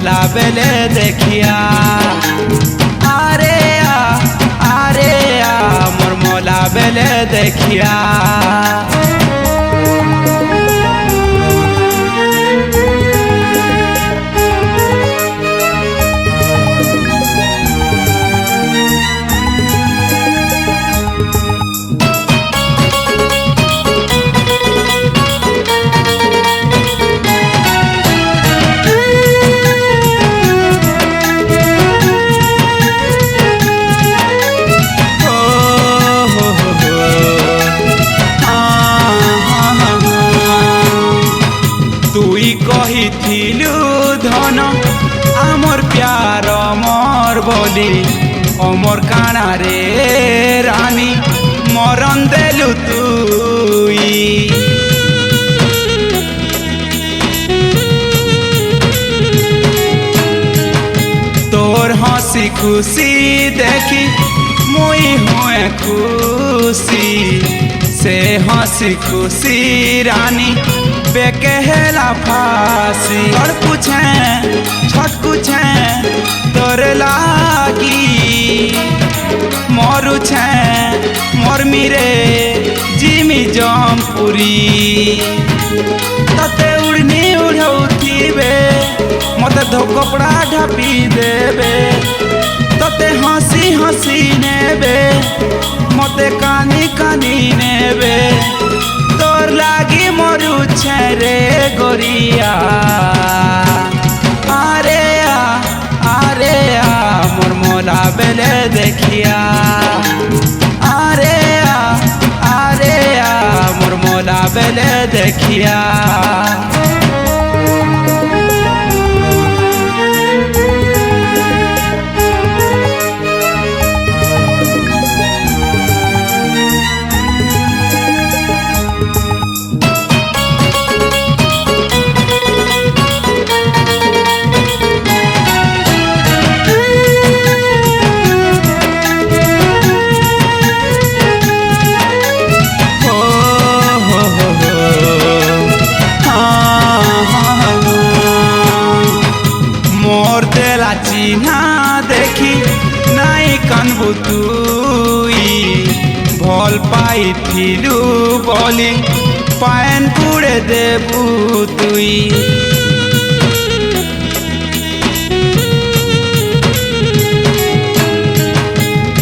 मोला बेले देखिया आरे आ मोर मोला बेले देखिया। कहिथिलु धन आमर प्यार मोर बोली अमर काना रे रानी मरन देलु तुई। तोर हसी खुशी देखी मुई हुए खुशी से हसी खुशी रानी बेकेला फांसी। और पूछे छठ पूछे तोर लागी मरु छे मोर मिरे जिमी जमपुरी। तते उड़नी उड़ौथिबे मते धो कपड़ा ढापी देबे तते हसी हसी नेबे मते कानी कानी नेबे तोर लागी मरु छे रे गोरिया। आरे आ मोर मोला बेले देखिया आरे आ मोर मोला बेले देखिया। चिन्हा देखी नाई कानबु तुई भल पाइथिलु बोली पायन पुड़े देबु तुई।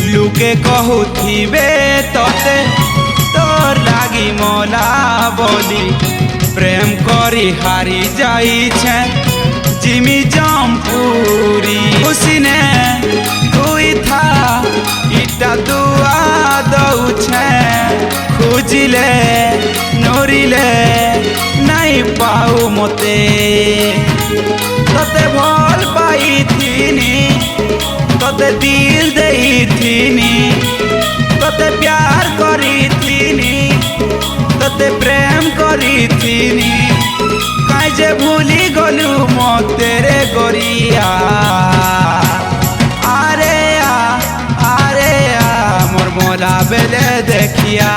लुके कहूथिबे तोते तोर लागी मोला बोली प्रेम करी हारी जाई छे जिमी जमपुरी। खुशी ने हुई था इटा दुआ दऊ छे खुजिले नोरिले नहीं पाऊ मते तते भल पाई थीनी तते दिल देई थीनी तते प्यार करी थीनी तते प्रेम करी थीनी काजे भूली गलु मते रे गोरिया। आरे आ मोर मोला बेले देखिया।